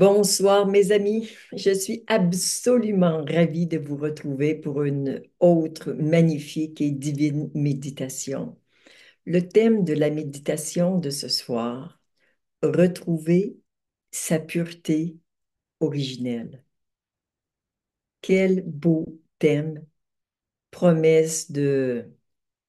Bonsoir mes amis, je suis absolument ravie de vous retrouver pour une autre magnifique et divine méditation. Le thème de la méditation de ce soir, retrouver sa pureté originelle. Quel beau thème, promesse de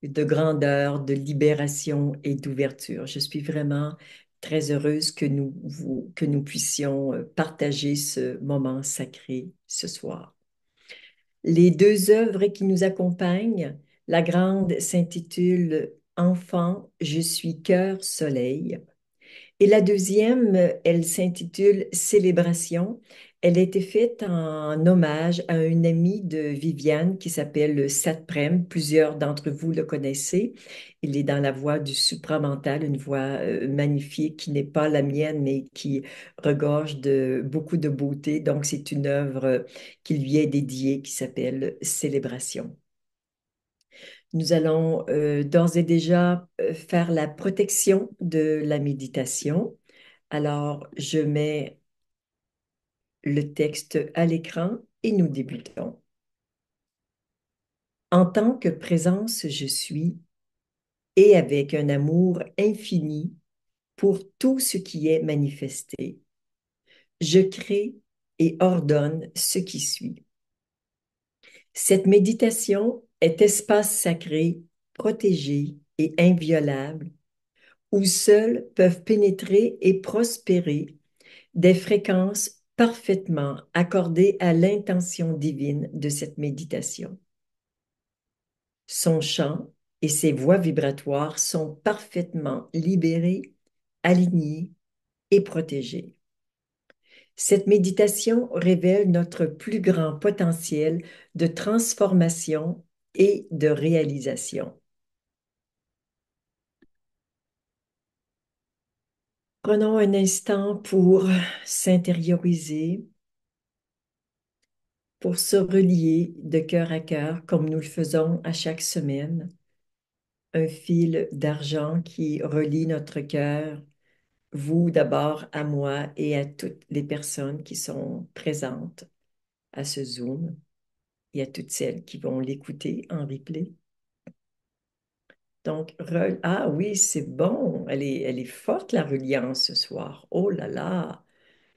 grandeur, de libération et d'ouverture. Je suis vraiment très heureuse que nous puissions partager ce moment sacré ce soir. Les deux œuvres qui nous accompagnent, la grande s'intitule Enfant, je suis cœur soleil et la deuxième, elle s'intitule Célébration. Elle a été faite en hommage à un ami de Viviane qui s'appelle Satprem. Plusieurs d'entre vous le connaissez. Il est dans la voix du supramental, une voix magnifique qui n'est pas la mienne, mais qui regorge de beaucoup de beauté. Donc, c'est une œuvre qui lui est dédiée qui s'appelle Célébration. Nous allons d'ores et déjà faire la protection de la méditation. Alors, je mets le texte à l'écran et nous débutons. En tant que présence, je suis et avec un amour infini pour tout ce qui est manifesté. Je crée et ordonne ce qui suit. Cette méditation est espace sacré, protégé et inviolable où seuls peuvent pénétrer et prospérer des fréquences parfaitement accordées à l'intention divine de cette méditation. Son chant et ses voies vibratoires sont parfaitement libérés, alignés et protégés. Cette méditation révèle notre plus grand potentiel de transformation et de réalisation. Prenons un instant pour s'intérioriser, pour se relier de cœur à cœur comme nous le faisons à chaque semaine. Un fil d'argent qui relie notre cœur, vous d'abord à moi et à toutes les personnes qui sont présentes à ce Zoom et à toutes celles qui vont l'écouter en replay. Donc, ah oui, c'est bon, elle est forte la reliance ce soir. Oh là là,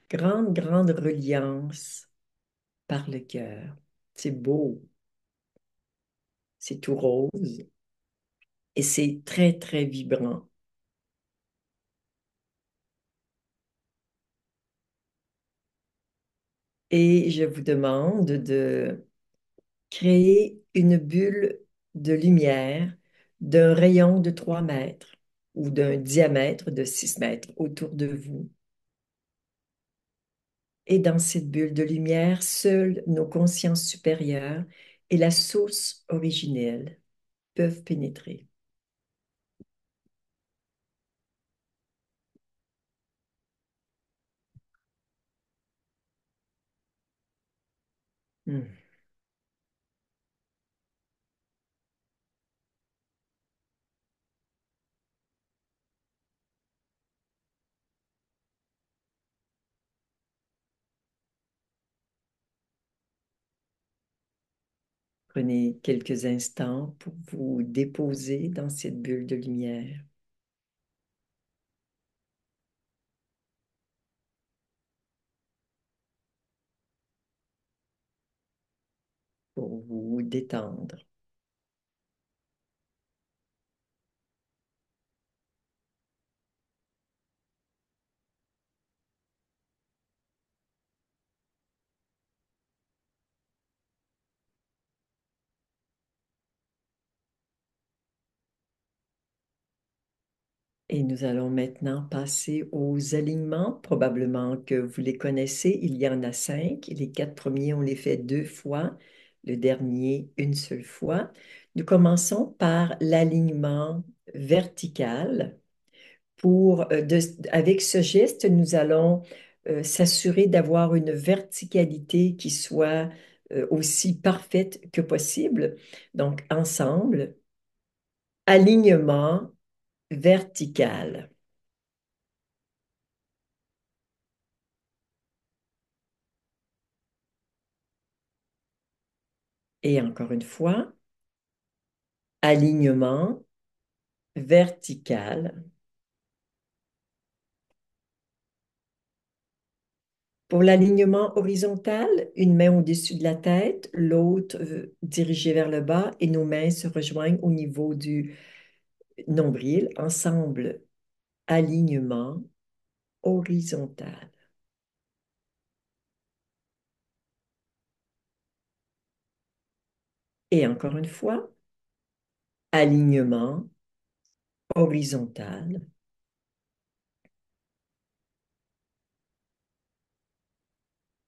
grande, grande reliance par le cœur. C'est beau, c'est tout rose et c'est très, très vibrant. Et je vous demande de créer une bulle de lumière d'un rayon de 3 mètres ou d'un diamètre de 6 mètres autour de vous. Et dans cette bulle de lumière, seules nos consciences supérieures et la source originelle peuvent pénétrer. Hmm. Prenez quelques instants pour vous déposer dans cette bulle de lumière, pour vous détendre. Et nous allons maintenant passer aux alignements. Probablement que vous les connaissez. Il y en a 5. Les 4 premiers, on les fait 2 fois. Le dernier, une seule fois. Nous commençons par l'alignement vertical. Avec ce geste, nous allons s'assurer d'avoir une verticalité qui soit aussi parfaite que possible. Donc, ensemble, alignement vertical. Et encore une fois, alignement vertical. Pour l'alignement horizontal, une main au-dessus de la tête, l'autre dirigée vers le bas et nos mains se rejoignent au niveau du nombril. Ensemble, alignement horizontal. Et encore une fois, alignement horizontal.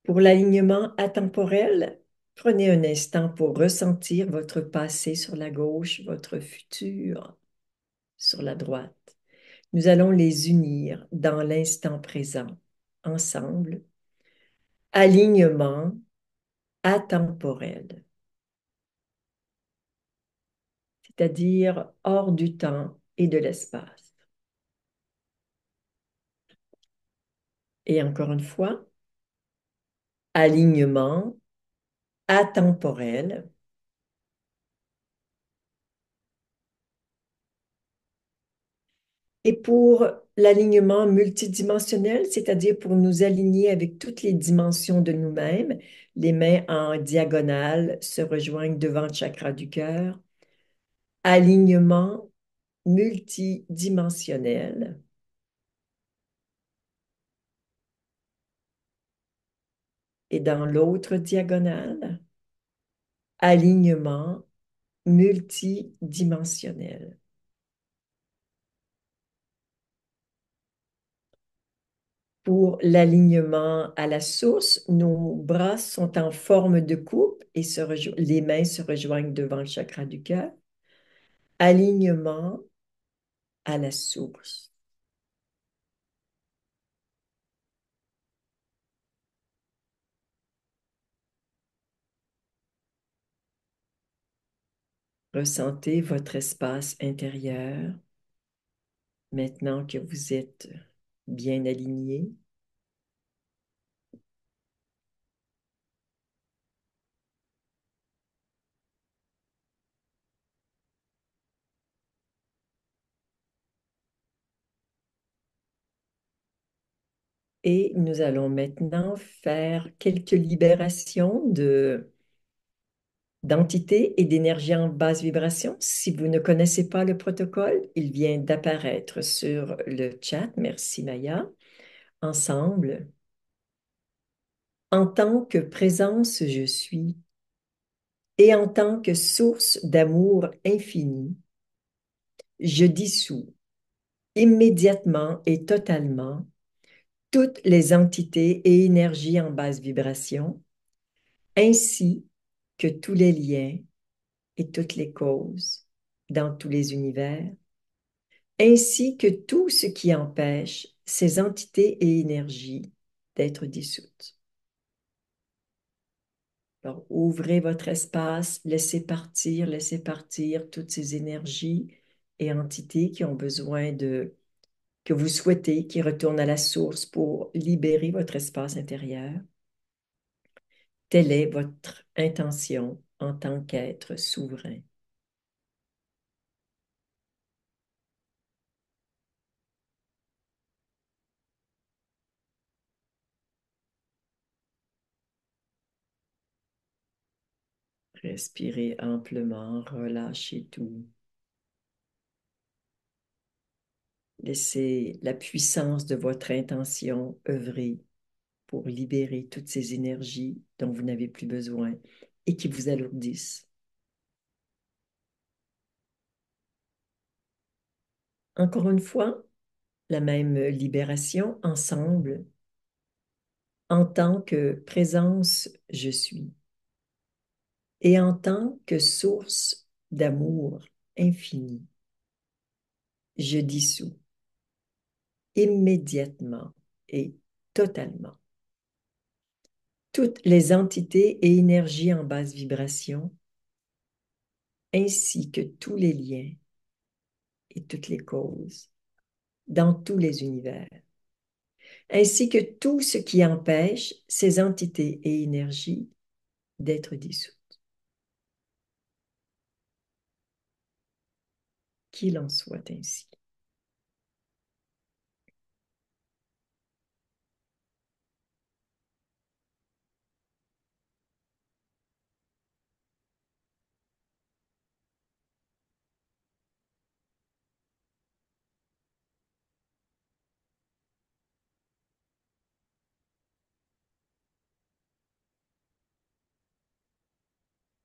Pour l'alignement atemporel, prenez un instant pour ressentir votre passé sur la gauche, votre futur sur la droite. Nous allons les unir dans l'instant présent, ensemble. Alignement atemporel, c'est-à-dire hors du temps et de l'espace. Et encore une fois, alignement atemporel. Et pour l'alignement multidimensionnel, c'est-à-dire pour nous aligner avec toutes les dimensions de nous-mêmes, les mains en diagonale se rejoignent devant le chakra du cœur. Alignement multidimensionnel. Et dans l'autre diagonale, alignement multidimensionnel. Pour l'alignement à la source, nos bras sont en forme de coupe et les mains se rejoignent devant le chakra du cœur. Alignement à la source. Ressentez votre espace intérieur maintenant que vous êtes bien aligné. Et nous allons maintenant faire quelques libérations d'entités et d'énergie en basse vibration. Si vous ne connaissez pas le protocole, il vient d'apparaître sur le chat. Merci Maya. Ensemble, en tant que présence je suis et en tant que source d'amour infini, je dissous immédiatement et totalement toutes les entités et énergies en basse vibration, ainsi que tous les liens et toutes les causes dans tous les univers, ainsi que tout ce qui empêche ces entités et énergies d'être dissoutes. Alors, ouvrez votre espace, laissez partir toutes ces énergies et entités qui ont besoin que vous souhaitez, qui retournent à la source pour libérer votre espace intérieur. Telle est votre intention en tant qu'être souverain. Respirez amplement, relâchez tout. Laissez la puissance de votre intention œuvrer pour libérer toutes ces énergies dont vous n'avez plus besoin et qui vous alourdissent. Encore une fois, la même libération ensemble. En tant que présence, je suis. Et en tant que source d'amour infini, je dissous immédiatement et totalement toutes les entités et énergies en basse vibration, ainsi que tous les liens et toutes les causes dans tous les univers, ainsi que tout ce qui empêche ces entités et énergies d'être dissoutes. qu'il en soit ainsi.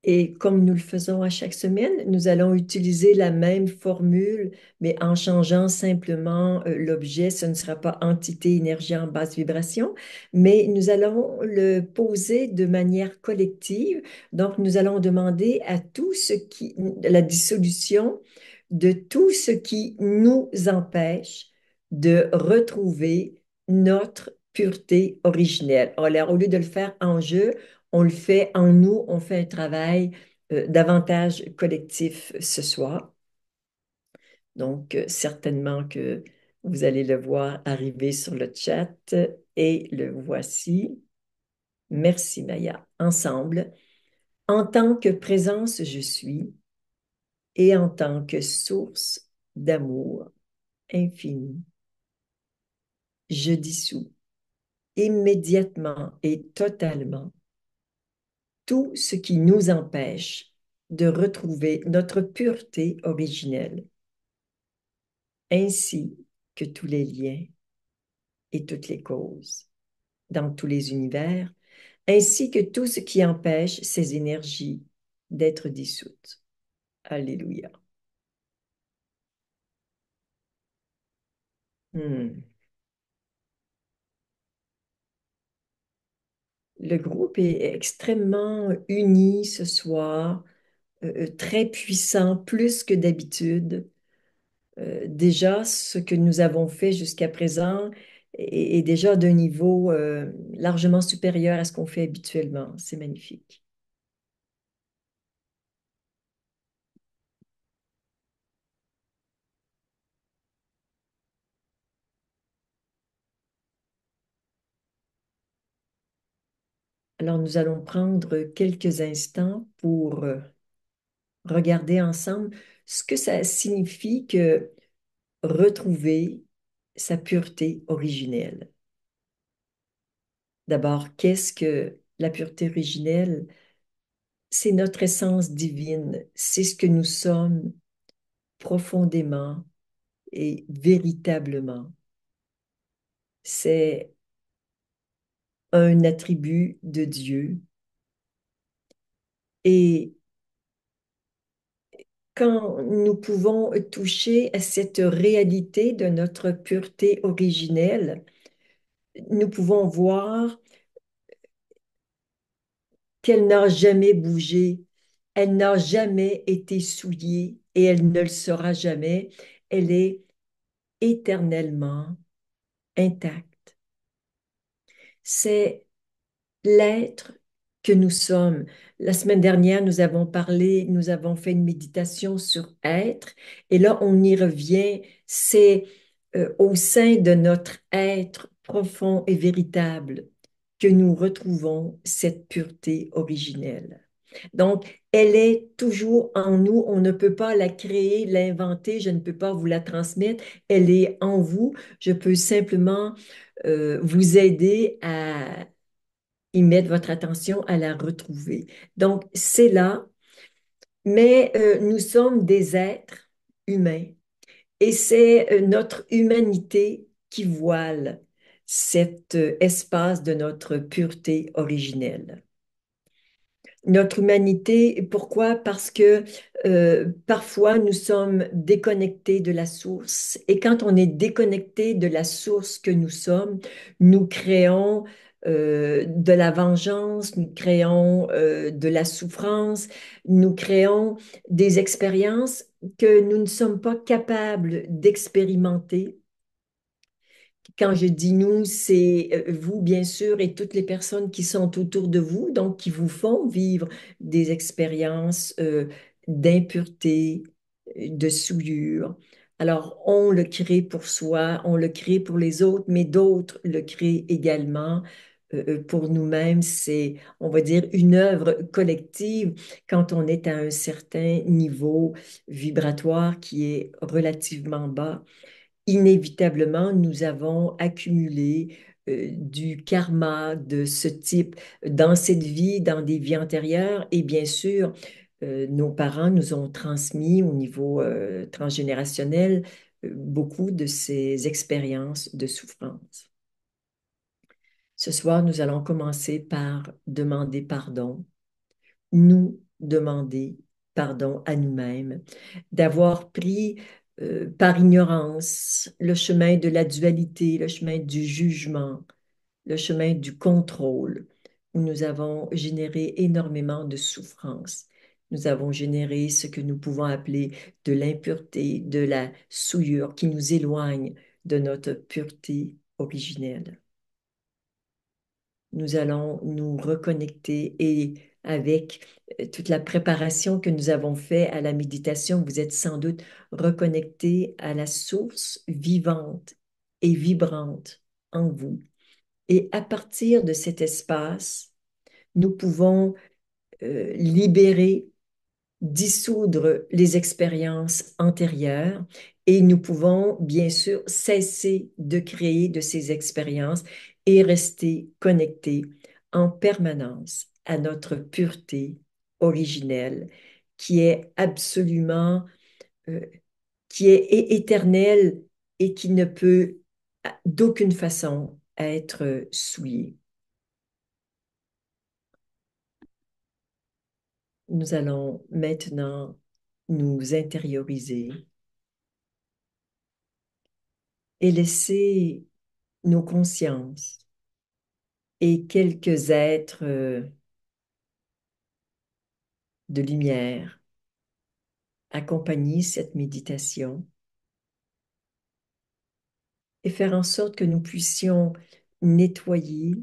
Et comme nous le faisons à chaque semaine, nous allons utiliser la même formule, mais en changeant simplement l'objet. Ce ne sera pas entité, énergie en basse vibration, mais nous allons le poser de manière collective. Donc, nous allons demander à tout ce qui, la dissolution de tout ce qui nous empêche de retrouver notre pureté originelle. Alors, au lieu de le faire en jeu, on le fait en nous, on fait un travail davantage collectif ce soir. Donc, certainement que vous allez le voir arriver sur le chat et le voici. Merci Maya. Ensemble, en tant que présence, je suis et en tant que source d'amour infini, je dissous immédiatement et totalement tout ce qui nous empêche de retrouver notre pureté originelle, ainsi que tous les liens et toutes les causes dans tous les univers, ainsi que tout ce qui empêche ces énergies d'être dissoutes. Alléluia. Hmm. Le groupe est extrêmement uni ce soir, très puissant, plus que d'habitude. Déjà, ce que nous avons fait jusqu'à présent est déjà d'un niveau largement supérieur à ce qu'on fait habituellement. C'est magnifique. Alors, nous allons prendre quelques instants pour regarder ensemble ce que ça signifie que retrouver sa pureté originelle. D'abord, qu'est-ce que la pureté originelle? C'est notre essence divine, c'est ce que nous sommes profondément et véritablement. C'est un attribut de Dieu. Et quand nous pouvons toucher à cette réalité de notre pureté originelle, nous pouvons voir qu'elle n'a jamais bougé, elle n'a jamais été souillée et elle ne le sera jamais. Elle est éternellement intacte. C'est l'être que nous sommes. La semaine dernière, nous avons parlé, nous avons fait une méditation sur être, et là, on y revient. C'est au sein de notre être profond et véritable que nous retrouvons cette pureté originelle. Donc, elle est toujours en nous. On ne peut pas la créer, l'inventer. Je ne peux pas vous la transmettre. Elle est en vous. Je peux simplement vous aider à y mettre votre attention, à la retrouver. Donc, c'est là, mais nous sommes des êtres humains et c'est notre humanité qui voile cet espace de notre pureté originelle. Notre humanité, pourquoi? Parce que parfois nous sommes déconnectés de la source et quand on est déconnecté de la source que nous sommes, nous créons de la vengeance, nous créons de la souffrance, nous créons des expériences que nous ne sommes pas capables d'expérimenter. Quand je dis nous, c'est vous, bien sûr, et toutes les personnes qui sont autour de vous, donc qui vous font vivre des expériences d'impureté, de souillure. Alors, on le crée pour soi, on le crée pour les autres, mais d'autres le créent également pour nous-mêmes, c'est, on va dire, une œuvre collective quand on est à un certain niveau vibratoire qui est relativement bas. Inévitablement, nous avons accumulé du karma de ce type dans cette vie, dans des vies antérieures. Et bien sûr, nos parents nous ont transmis au niveau transgénérationnel beaucoup de ces expériences de souffrance. Ce soir, nous allons commencer par demander pardon, nous demander pardon à nous-mêmes, d'avoir pris par ignorance le chemin de la dualité, le chemin du jugement, le chemin du contrôle, où nous avons généré énormément de souffrance. Nous avons généré ce que nous pouvons appeler de l'impureté, de la souillure qui nous éloigne de notre pureté originelle. Nous allons nous reconnecter et avec toute la préparation que nous avons faite à la méditation, vous êtes sans doute reconnecté à la source vivante et vibrante en vous. Et à partir de cet espace, nous pouvons libérer, dissoudre les expériences antérieures et nous pouvons bien sûr cesser de créer de ces expériences et rester connectés en permanence à notre pureté originelle qui est absolument, euh, qui est éternelle et qui ne peut d'aucune façon être souillée. Nous allons maintenant nous intérioriser et laisser nos consciences et quelques êtres de lumière accompagner cette méditation et faire en sorte que nous puissions nettoyer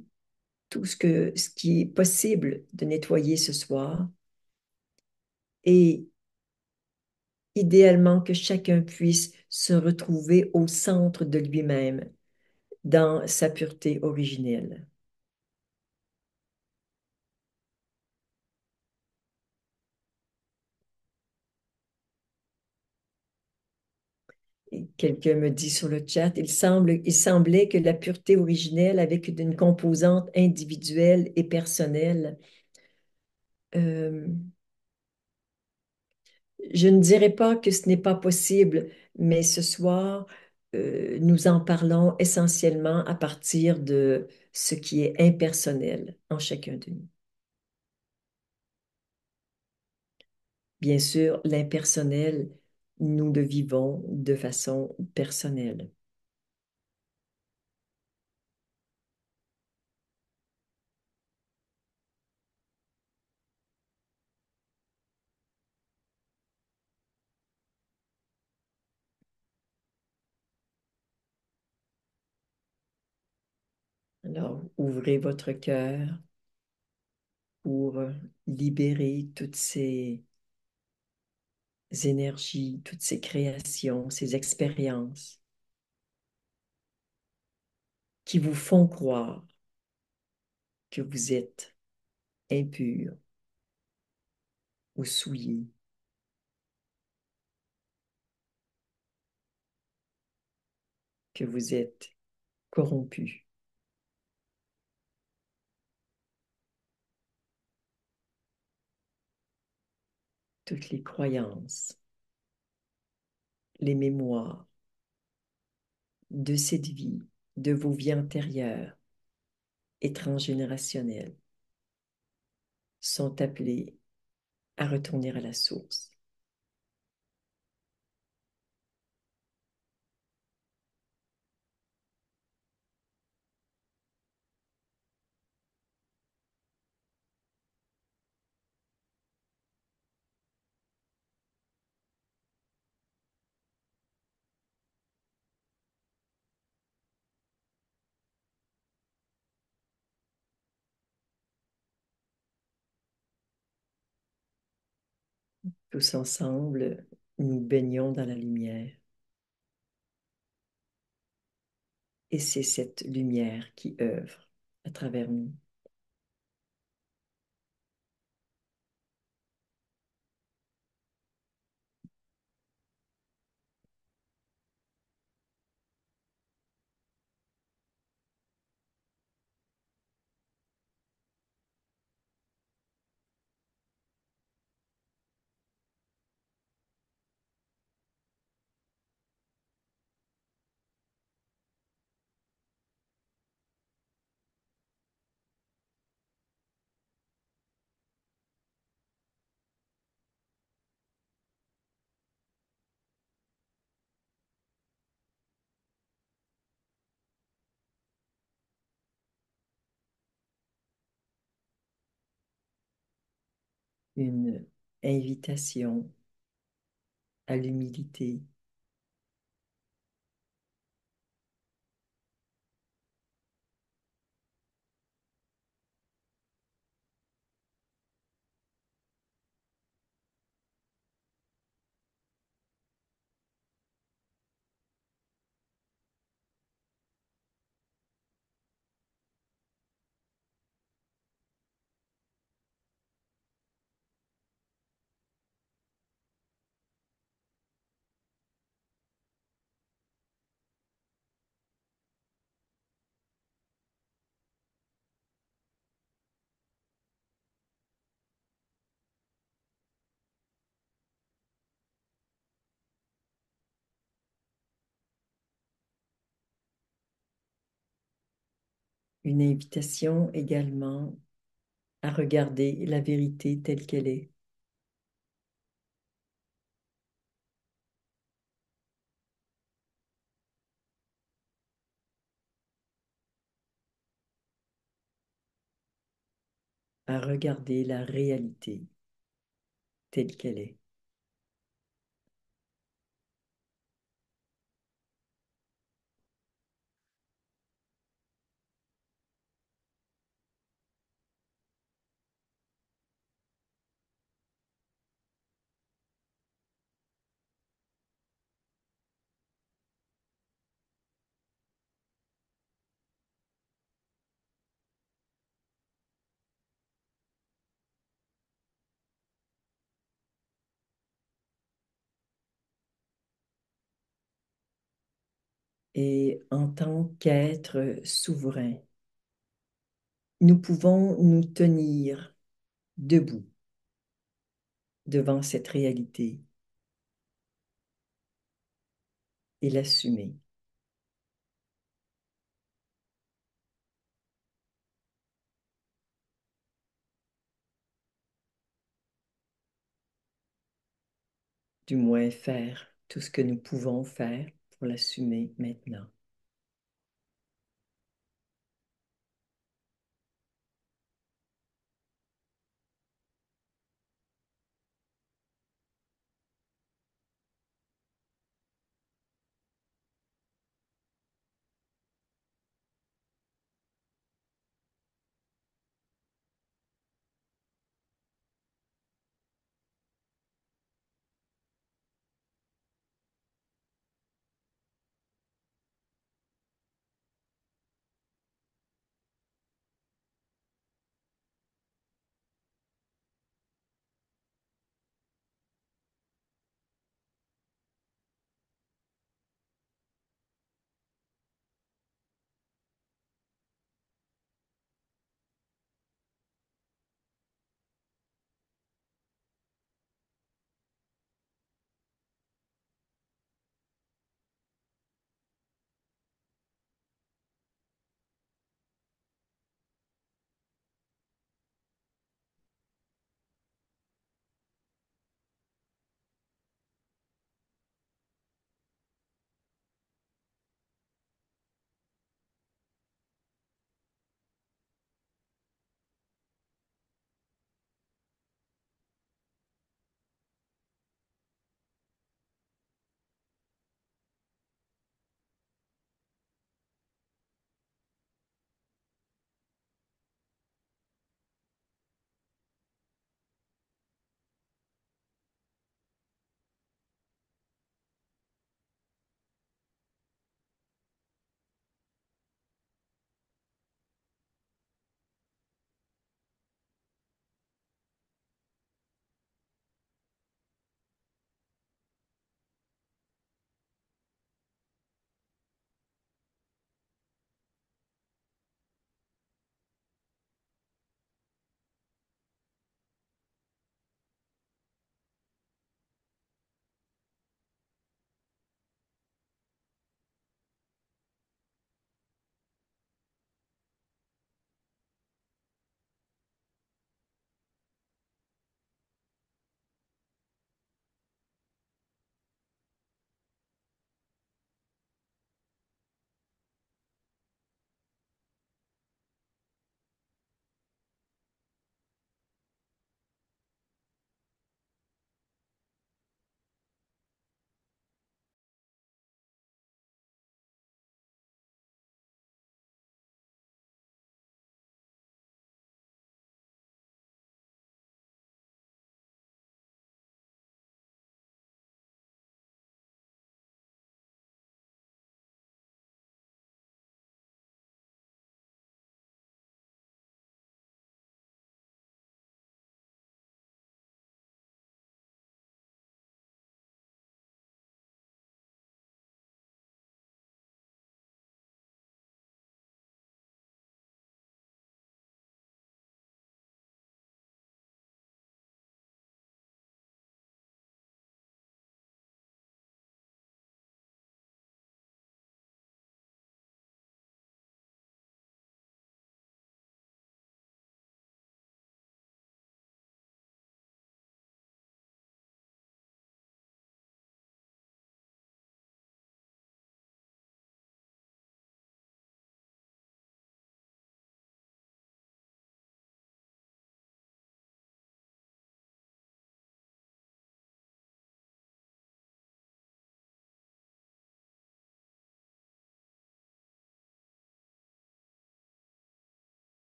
tout ce qui est possible de nettoyer ce soir et idéalement que chacun puisse se retrouver au centre de lui-même dans sa pureté originelle. Et quelqu'un me dit sur le chat, il semblait que la pureté originelle avec une composante individuelle et personnelle. Euh, je ne dirais pas que ce n'est pas possible, mais ce soir, nous en parlons essentiellement à partir de ce qui est impersonnel en chacun de nous. Bien sûr, l'impersonnel, nous le vivons de façon personnelle. Alors, ouvrez votre cœur pour libérer toutes ces énergies, toutes ces créations, ces expériences qui vous font croire que vous êtes impur ou souillé, que vous êtes corrompu. Toutes les croyances, les mémoires de cette vie, de vos vies antérieures et transgénérationnelles sont appelées à retourner à la source. Tous ensemble, nous baignons dans la lumière et c'est cette lumière qui œuvre à travers nous. Une invitation à l'humilité, une invitation également à regarder la vérité telle qu'elle est, à regarder la réalité telle qu'elle est. Et en tant qu'être souverain, nous pouvons nous tenir debout devant cette réalité et l'assumer. Du moins faire tout ce que nous pouvons faire pour l'assumer maintenant.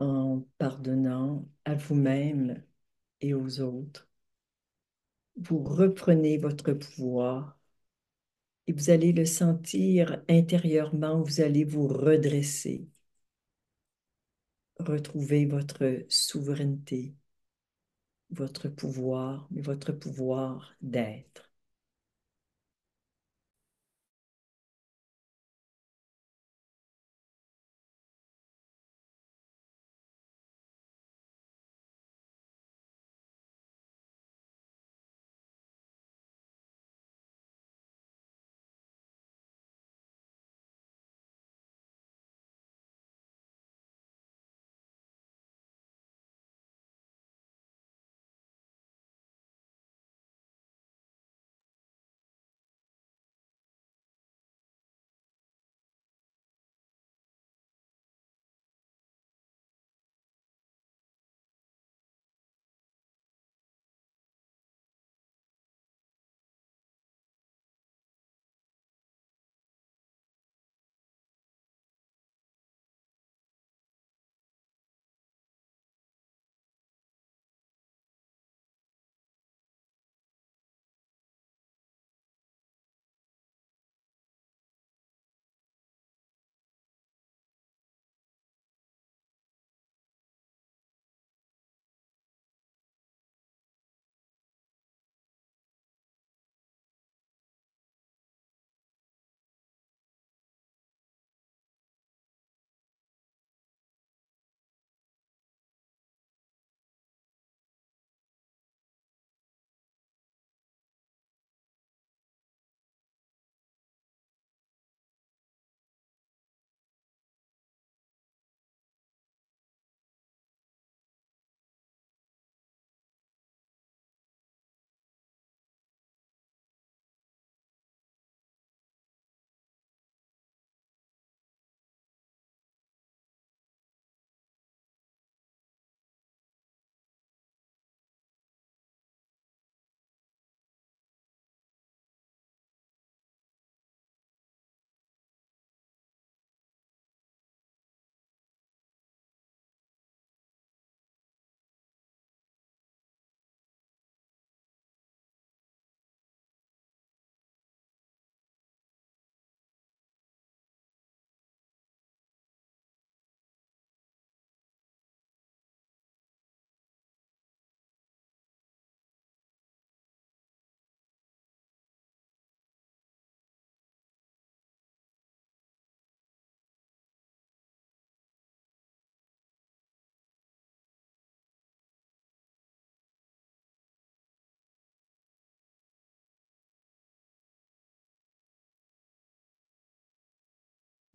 en pardonnant à vous-même et aux autres. Vous reprenez votre pouvoir et vous allez le sentir intérieurement, vous allez vous redresser, retrouver votre souveraineté, votre pouvoir, mais votre pouvoir d'être.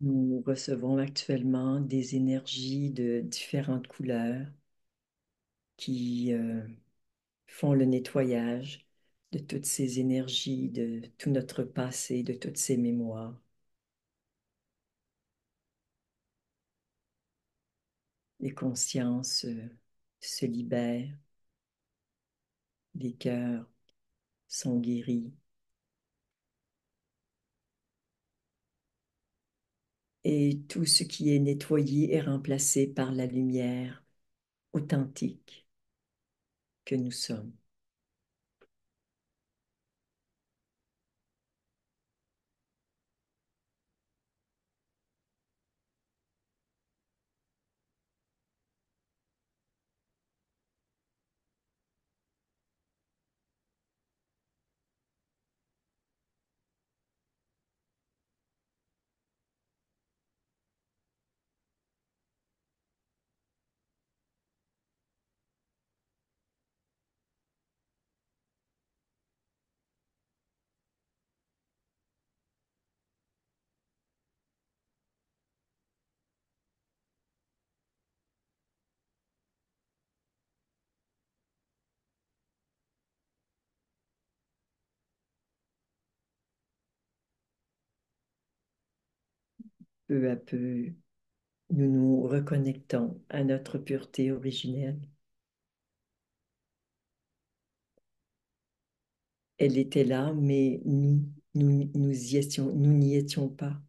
Nous recevons actuellement des énergies de différentes couleurs qui font le nettoyage de toutes ces énergies, de tout notre passé, de toutes ces mémoires. Les consciences se libèrent, les cœurs sont guéris et tout ce qui est nettoyé est remplacé par la lumière authentique que nous sommes. Peu à peu, nous nous reconnectons à notre pureté originelle. Elle était là, mais nous n'y étions pas.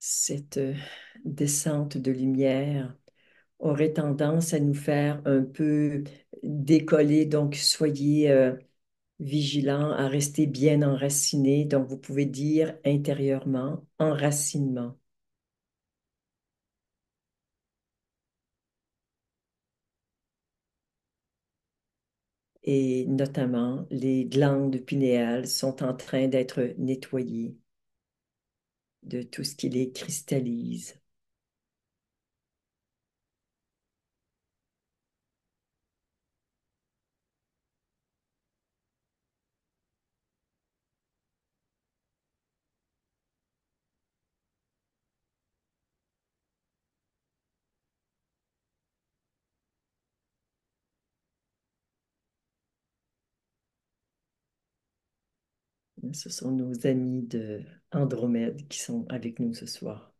Cette descente de lumière aurait tendance à nous faire un peu décoller, donc soyez vigilants à rester bien enracinés. Donc vous pouvez dire intérieurement enracinement et notamment les glandes pinéales sont en train d'être nettoyées de tout ce qui les cristallise. Ce sont nos amis de Andromède qui sont avec nous ce soir.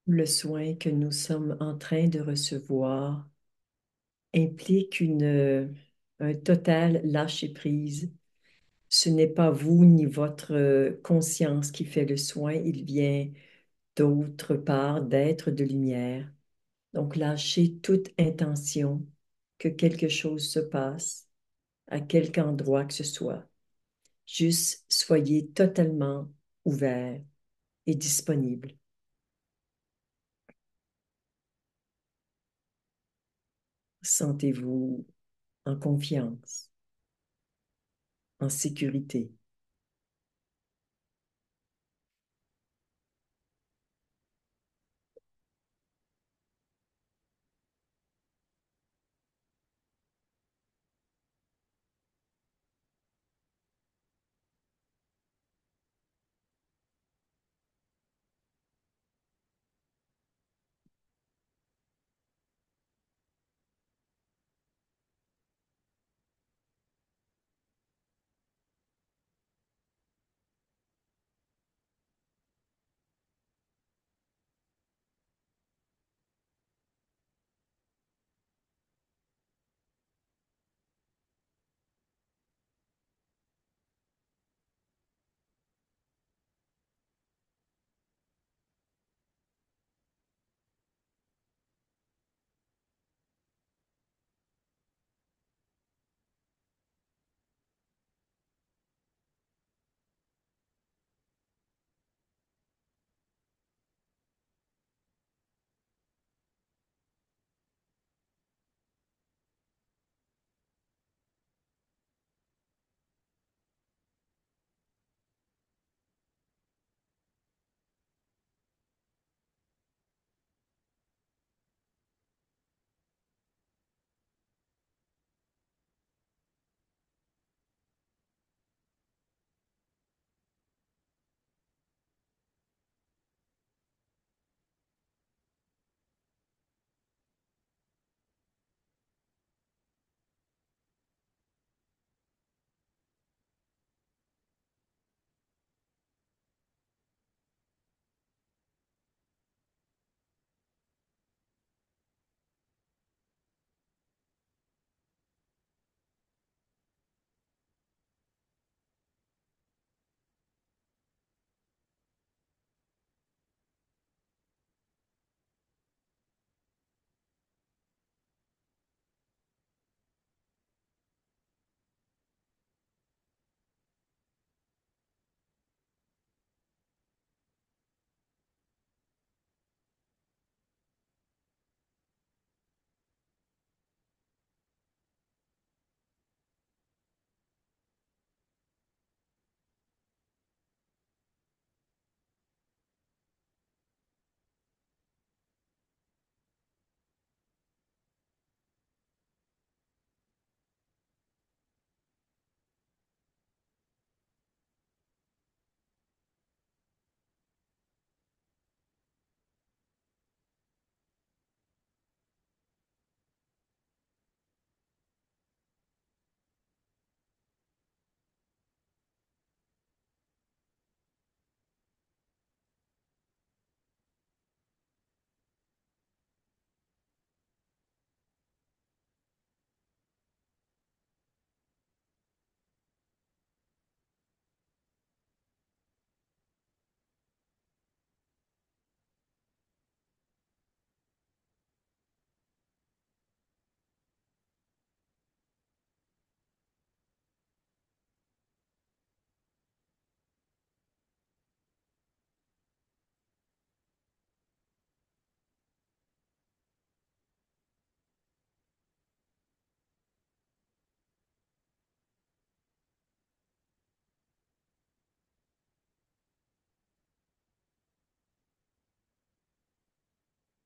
Le soin que nous sommes en train de recevoir implique un total lâcher-prise. Ce n'est pas vous ni votre conscience qui fait le soin, il vient d'autre part, d'être de lumière. Donc, lâchez toute intention que quelque chose se passe à quelque endroit que ce soit. Juste soyez totalement ouvert et disponible. Sentez-vous en confiance, en sécurité.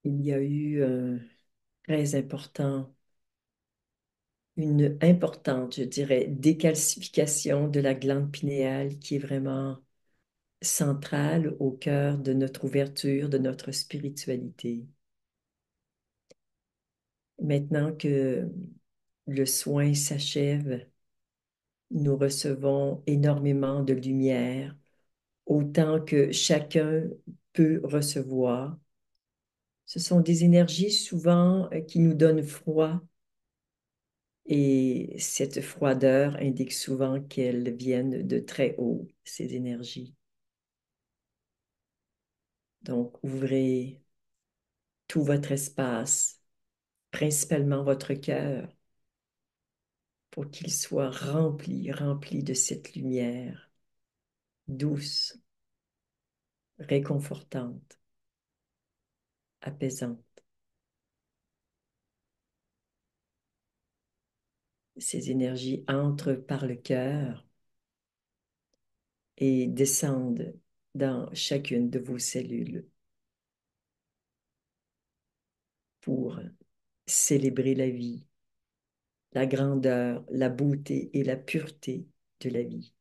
il y a eu très important, une importante, je dirais, décalcification de la glande pinéale qui est vraiment centrale au cœur de notre ouverture, de notre spiritualité. Maintenant que le soin s'achève, nous recevons énormément de lumière, autant que chacun peut recevoir. Ce sont des énergies souvent qui nous donnent froid et cette froideur indique souvent qu'elles viennent de très haut, ces énergies. Donc, ouvrez tout votre espace, principalement votre cœur, pour qu'il soit rempli, rempli de cette lumière douce, réconfortante, apaisante. Ces énergies entrent par le cœur et descendent dans chacune de vos cellules pour célébrer la vie, la grandeur, la beauté et la pureté de la vie.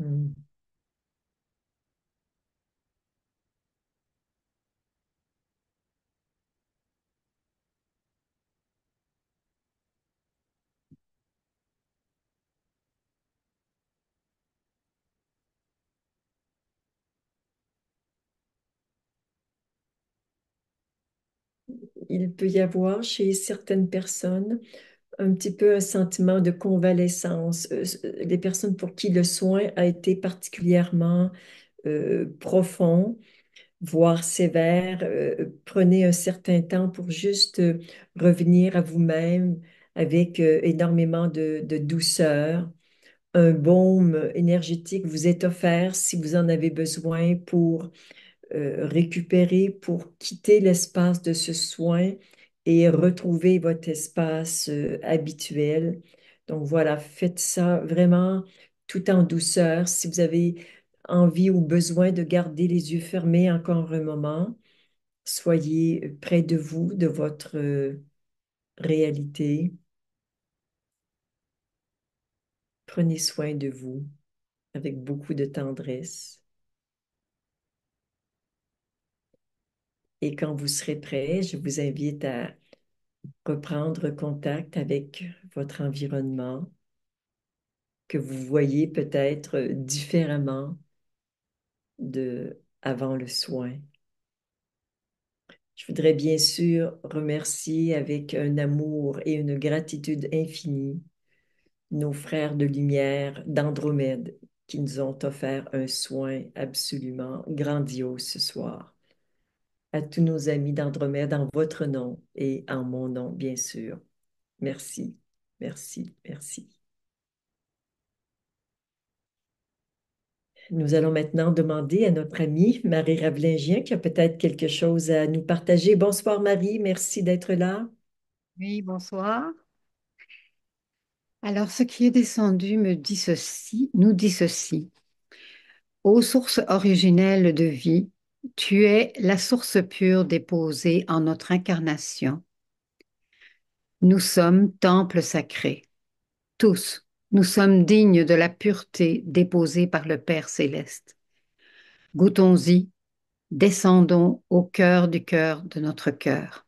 Mm. Il peut y avoir chez certaines personnes un petit peu un sentiment de convalescence. Les personnes pour qui le soin a été particulièrement profond, voire sévère, prenez un certain temps pour juste revenir à vous-même avec énormément de douceur. Un baume énergétique vous est offert si vous en avez besoin pour récupérer, pour quitter l'espace de ce soin et retrouver votre espace habituel. Donc voilà, faites ça vraiment tout en douceur. Si vous avez envie ou besoin de garder les yeux fermés encore un moment, soyez près de vous, de votre réalité. Prenez soin de vous avec beaucoup de tendresse. Et quand vous serez prêt, je vous invite à reprendre contact avec votre environnement que vous voyez peut-être différemment de avant le soin. Je voudrais bien sûr remercier avec un amour et une gratitude infinie nos frères de lumière d'Andromède qui nous ont offert un soin absolument grandiose ce soir. À tous nos amis d'Andromède en votre nom et en mon nom, bien sûr. Merci, merci, merci. Nous allons maintenant demander à notre amie Marie Ravlingien qui a peut-être quelque chose à nous partager. Bonsoir Marie, merci d'être là. Oui, bonsoir. Alors, ce qui est descendu me dit ceci, nous dit ceci. Ô source originelle de vie, tu es la source pure déposée en notre incarnation. Nous sommes temples sacrés. Tous, nous sommes dignes de la pureté déposée par le Père céleste. Goûtons-y, descendons au cœur de notre cœur.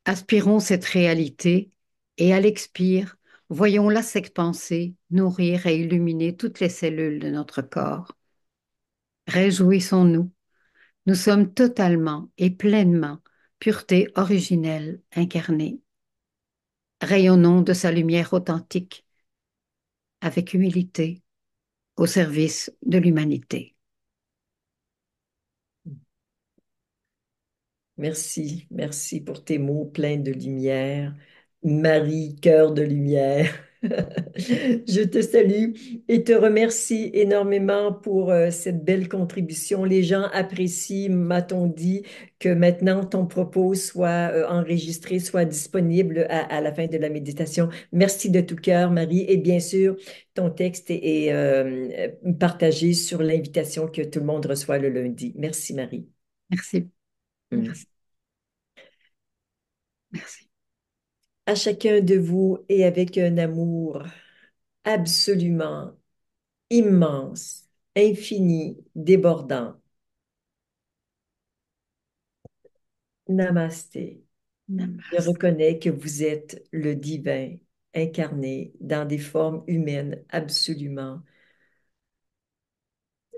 Aspirons cette réalité et à l'expire, voyons-la s'expanser, nourrir et illuminer toutes les cellules de notre corps. Réjouissons-nous, nous sommes totalement et pleinement pureté originelle incarnée. Rayonnons de sa lumière authentique avec humilité au service de l'humanité. Merci, merci pour tes mots pleins de lumière Marie, cœur de lumière. Je te salue et te remercie énormément pour cette belle contribution. Les gens apprécient, m'a-t-on dit, que maintenant ton propos soit enregistré, soit disponible à la fin de la méditation. Merci de tout cœur, Marie. Et bien sûr, ton texte est partagé sur l'invitation que tout le monde reçoit le lundi. Merci, Marie. Merci. Mm. Merci. Merci. À chacun de vous et avec un amour absolument immense, infini, débordant. Namasté. Je Namaste. reconnais que vous êtes le divin incarné dans des formes humaines absolument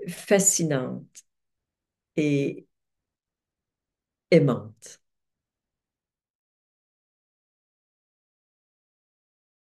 fascinantes et aimantes.